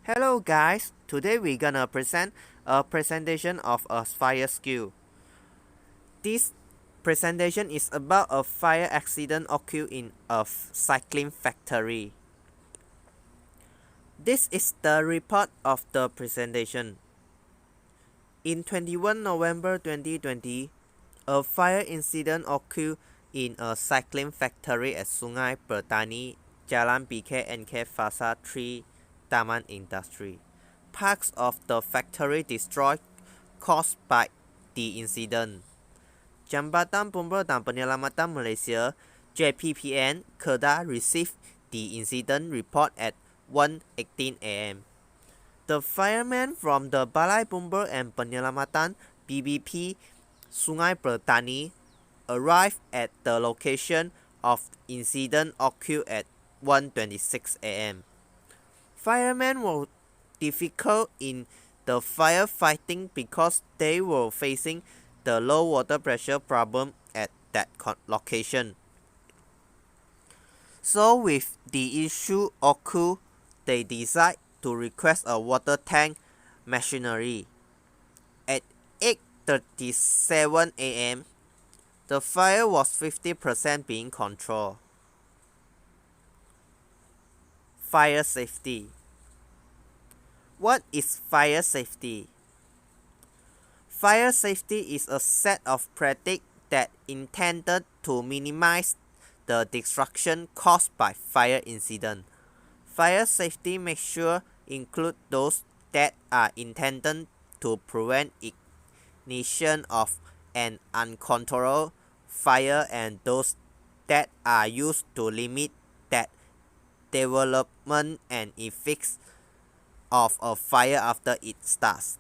Hello guys, today we're gonna present a presentation of a fire skill. This presentation is about a fire accident occurred in a cycling factory. This is the report of the presentation. In 21 November 2020, a fire incident occurred in a cycling factory at Sungai Pertani, Jalan BKNK Fasa 3, Taman Industry. Parts of the factory destroyed caused by the incident. Jambatan Bomber dan Penyelamatan Malaysia (JPPN) Kedah received the incident report at 1:18 a.m. The firemen from the Balai Bomber and Penyelamatan (BBP) Sungai Pertani arrived at the location of incident occurred at 1:26 a.m. Firemen were difficult in the firefighting because they were facing the low water pressure problem at that location. So with the issue occur, they decide to request a water tank machinery. At 8:37 a.m., the fire was 50% being controlled. Fire safety. What is fire safety? Fire safety is a set of practices that intended to minimize the destruction caused by fire incident. Fire safety measures include those that are intended to prevent ignition of an uncontrolled fire and those that are used to limit that development and effects of a fire after it starts.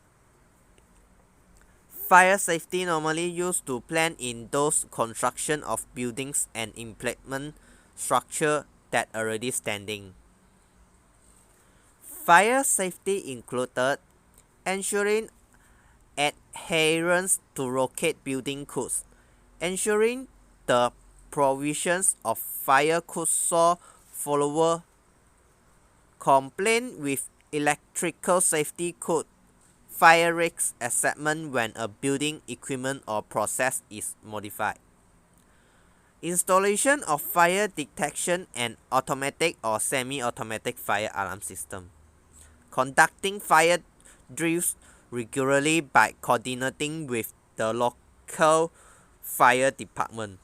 Fire safety normally used to plan in those construction of buildings and implement structure that already standing. Fire safety included ensuring adherence to rocket building codes, ensuring the provisions of fire codes so follower, complaint with electrical safety code, fire risk assessment when a building equipment or process is modified, installation of fire detection and automatic or semi-automatic fire alarm system, conducting fire drills regularly by coordinating with the local fire department.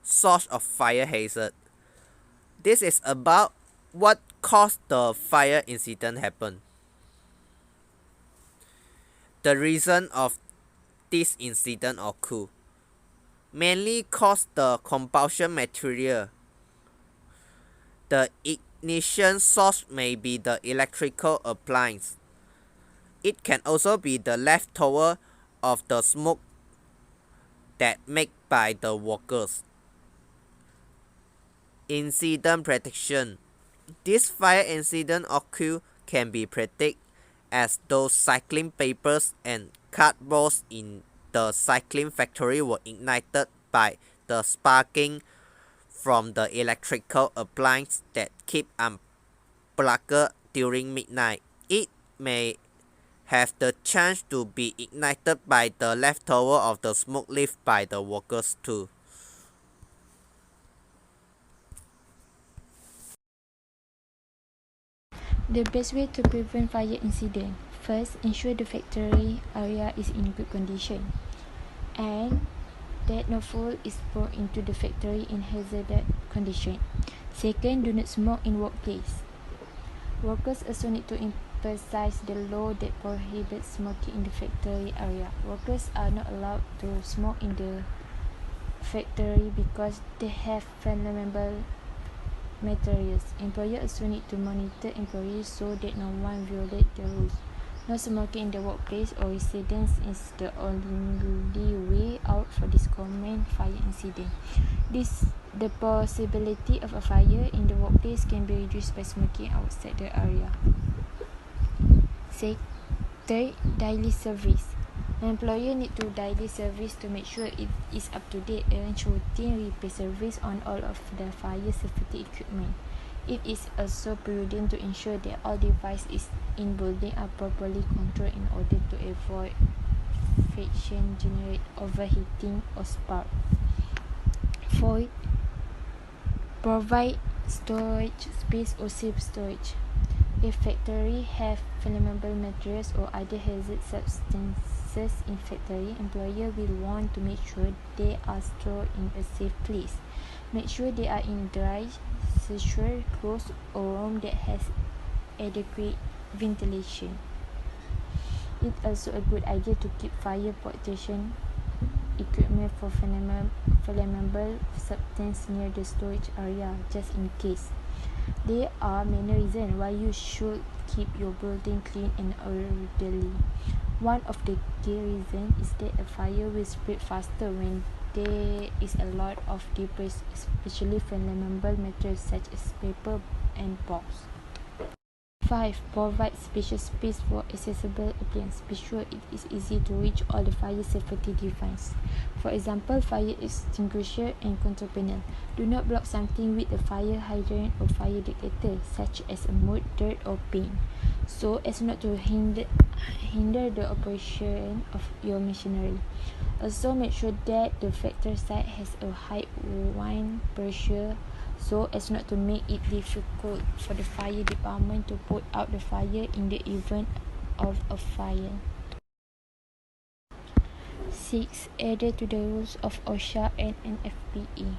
Source of fire hazard. This is about what caused the fire incident happen. The reason of this incident occur mainly caused the combustion material. The ignition source may be the electrical appliance. It can also be the leftover of the smoke that made by the workers. Incident prediction. This fire incident occur can be predicted as those cycling papers and cardboards in the cycling factory were ignited by the sparking from the electrical appliance that keep unplugged during midnight. It may have the chance to be ignited by the leftover of the smoke left by the workers too. The best way to prevent fire incident. First, ensure the factory area is in good condition and that no fuel is poured into the factory in hazardous condition. Second, do not smoke in workplace. Workers also need to emphasize the law that prohibits smoking in the factory area. Workers are not allowed to smoke in the factory because they have flammable materials. Employers also need to monitor employees so that no one violates the rules. No smoking in the workplace or residence is the only way out for this common fire incident. The possibility of a fire in the workplace can be reduced by smoking outside the area. Third, daily service. An employer need to daily service to make sure it is up to date. Arrange routine repair service on all of the fire safety equipment. It is also prudent to ensure that all devices in building are properly controlled in order to avoid friction generate overheating or spark. 4. Provide storage space or safe storage. If factory have flammable materials or other hazard substances in factory, employer will want to make sure they are stored in a safe place. Make sure they are in dry, secure, closed, or room that has adequate ventilation. It's also a good idea to keep fire protection equipment for flammable substance near the storage area, just in case. There are many reasons why you should keep your building clean and orderly. One of the key reasons is that a fire will spread faster when there is a lot of debris, especially flammable materials such as paper and box. 5. Provide spacious space for accessible appliances. Be sure it is easy to reach all the fire safety devices. For example, fire extinguisher and control panel. Do not block something with a fire hydrant or fire detector, such as a mud, dirt, or paint, so as not to hinder the operation of your machinery. Also, make sure that the factory site has a high wind pressure, so as not to make it difficult for the fire department to put out the fire in the event of a fire. 6. Adhere to the rules of OSHA and NFPA.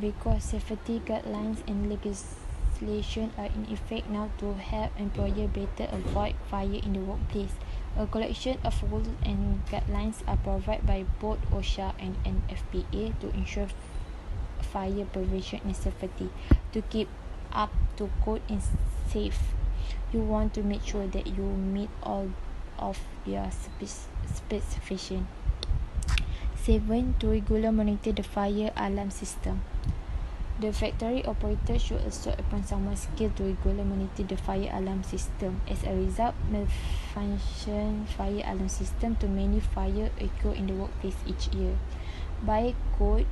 Because safety guidelines and legislation are in effect now to help employers better avoid fire in the workplace. A collection of rules and guidelines are provided by both OSHA and NFPA to ensure fire prevention and safety. To keep up to code and safe, you want to make sure that you meet all of their specifications. 7. To regularly monitor the fire alarm system. The factory operator should also appoint someone skilled to regularly monitor the fire alarm system. As a result, malfunction fire alarm system to many fire occur in the workplace each year. By code,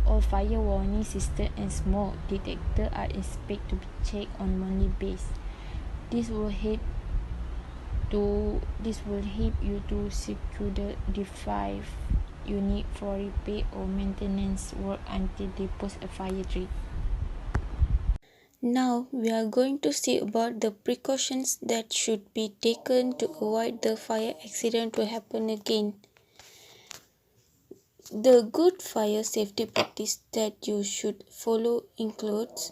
all fire warning system and smoke detector are expected to be checked on monthly basis. This will help you to secure the device you need for repair or maintenance work until they post a fire drill. Now we are going to see about the precautions that should be taken to avoid the fire accident to happen again. The good fire safety practice that you should follow includes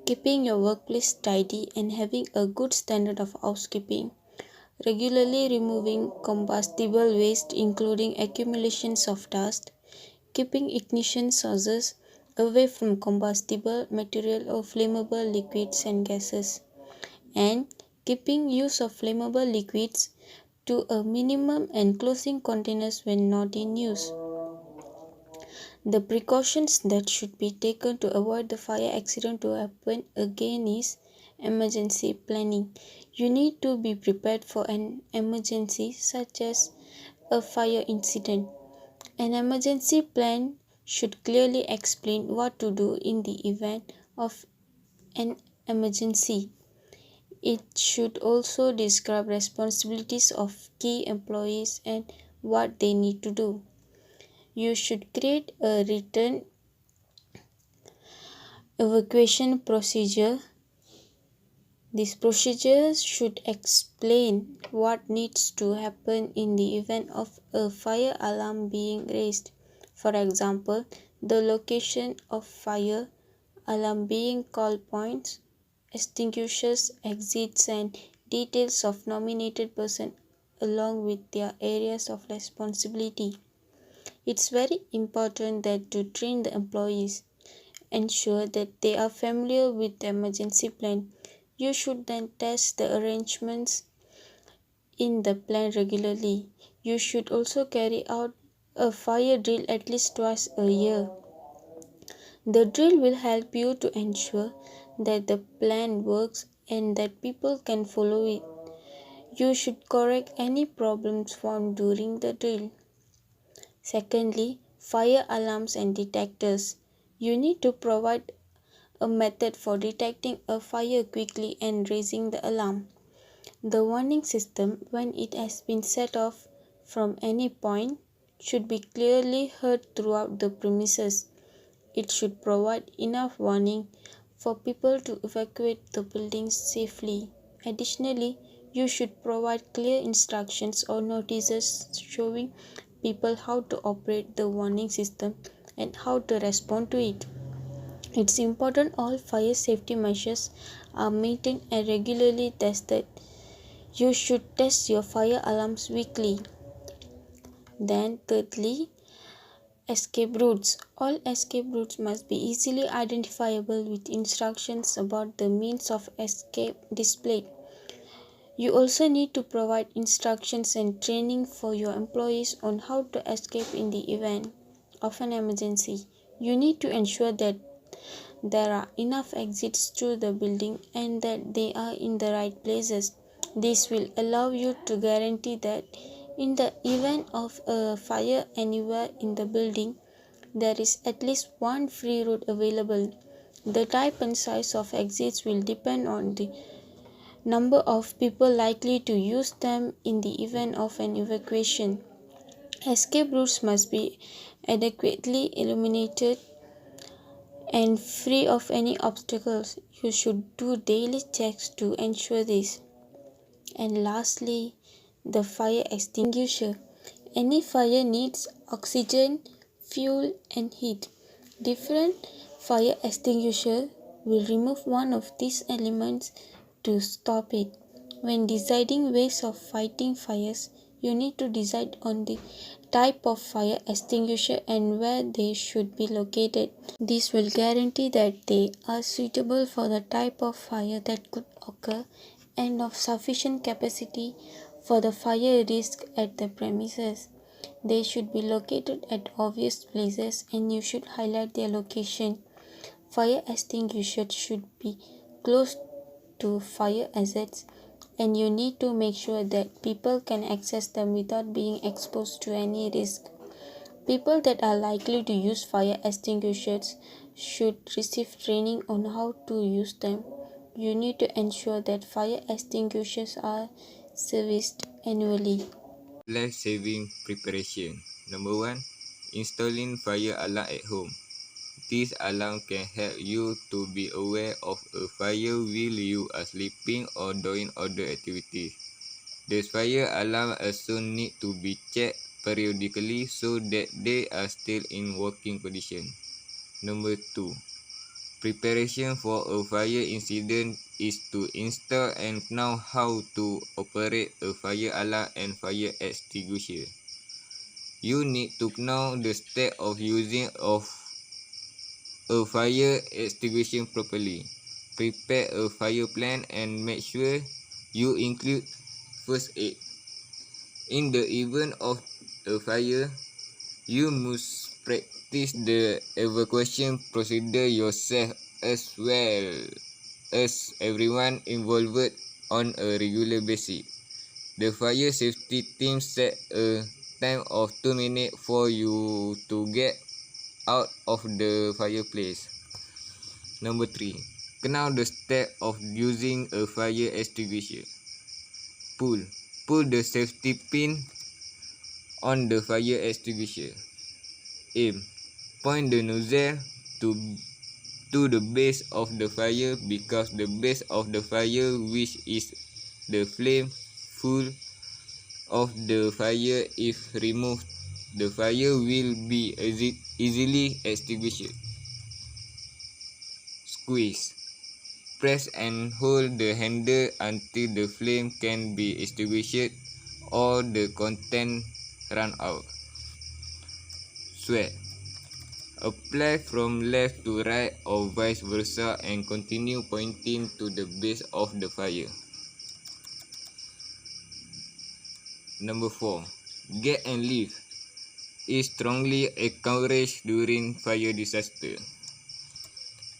keeping your workplace tidy and having a good standard of housekeeping, regularly removing combustible waste including accumulations of dust, keeping ignition sources away from combustible material or flammable liquids and gases, and keeping use of flammable liquids to a minimum and closing containers when not in use. The precautions that should be taken to avoid the fire accident to happen again is emergency planning. You need to be prepared for an emergency such as a fire incident. An emergency plan should clearly explain what to do in the event of an emergency. It should also describe responsibilities of key employees and what they need to do. You should create a written evacuation procedure. This procedure should explain what needs to happen in the event of a fire alarm being raised. For example, the location of fire alarm being called, points, extinguishers, exits, and details of nominated person along with their areas of responsibility. It's very important that to train the employees, ensure that they are familiar with the emergency plan. You should then test the arrangements in the plan regularly. You should also carry out a fire drill at least twice a year. The drill will help you to ensure that the plan works and that people can follow it. You should correct any problems found during the drill. Secondly, fire alarms and detectors. You need to provide a method for detecting a fire quickly and raising the alarm. The warning system, when it has been set off from any point, should be clearly heard throughout the premises. It should provide enough warning for people to evacuate the building safely. Additionally, you should provide clear instructions or notices showing people how to operate the warning system and how to respond to it. It's important all fire safety measures are maintained and regularly tested. You should test your fire alarms weekly. Then, thirdly, escape routes. All escape routes must be easily identifiable with instructions about the means of escape displayed. You also need to provide instructions and training for your employees on how to escape in the event of an emergency. You need to ensure that there are enough exits to the building and that they are in the right places. This will allow you to guarantee that in the event of a fire anywhere in the building, there is at least one free route available. The type and size of exits will depend on the number of people likely to use them in the event of an evacuation. Escape routes must be adequately illuminated and free of any obstacles. You should do daily checks to ensure this. And lastly, the fire extinguisher. Any fire needs oxygen, fuel, and heat. Different fire extinguisher will remove one of these elements to stop it. When deciding ways of fighting fires, you need to decide on the type of fire extinguisher and where they should be located. This will guarantee that they are suitable for the type of fire that could occur and of sufficient capacity for the fire risk at the premises. They should be located at obvious places and you should highlight their location. Fire extinguishers should be close to fire exits and you need to make sure that people can access them without being exposed to any risk. People that are likely to use fire extinguishers should receive training on how to use them. You need to ensure that fire extinguishers are serviced annually. Life saving preparation. Number 1. Installing fire alarm at home. This alarm can help you to be aware of a fire while you are sleeping or doing other activities. The fire alarm also need to be checked periodically so that they are still in working condition. Number 2. Preparation for a fire incident is to install and know how to operate a fire alarm and fire extinguisher. You need to know the step of using of a fire extinguisher properly. Prepare a fire plan and make sure you include first aid. In the event of a fire, you must practice the evacuation procedure yourself as well as everyone involved on a regular basis. The fire safety team set a time of 2 minutes for you to get out of the fireplace. Number 3. Know the step of using a fire extinguisher. Pull. Pull the safety pin on the fire extinguisher. Aim. Point the nozzle to the base of the fire because the base of the fire, which is the flame full of the fire, if removed, the fire will be easily extinguished. Squeeze. Press and hold the handle until the flame can be extinguished or the content run out. Sweat. Apply from left to right or vice versa and continue pointing to the base of the fire. Number 4. Get and leave is strongly encouraged during fire disaster.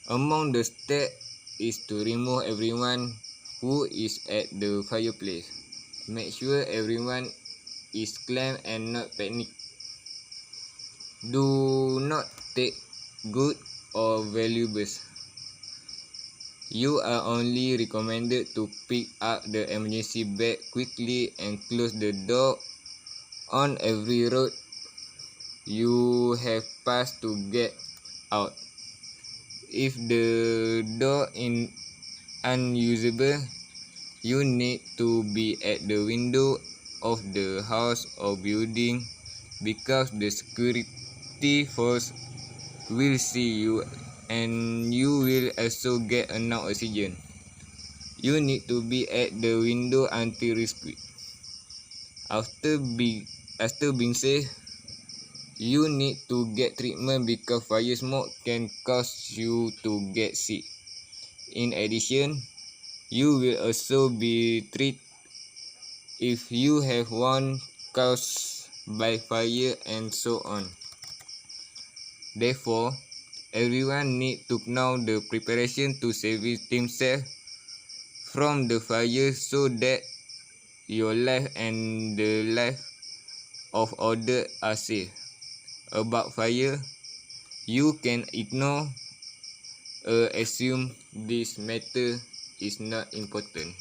Among the steps is to remove everyone who is at the fireplace. Make sure everyone is calm and not panic. Do not take goods or valuables. You are only recommended to pick up the emergency bag quickly and close the door on every road you have passed to get out. If the door is unusable, you need to be at the window of the house or building because the security force will see you and you will also get enough oxygen. You need to be at the window until rescued. After being safe, you need to get treatment because fire smoke can cause you to get sick. In addition, you will also be treated if you have one caused by fire and so on. Therefore, everyone needs to know the preparation to save themselves from the fire so that your life and the life of others are safe. About fire, you can ignore or assume this matter is not important.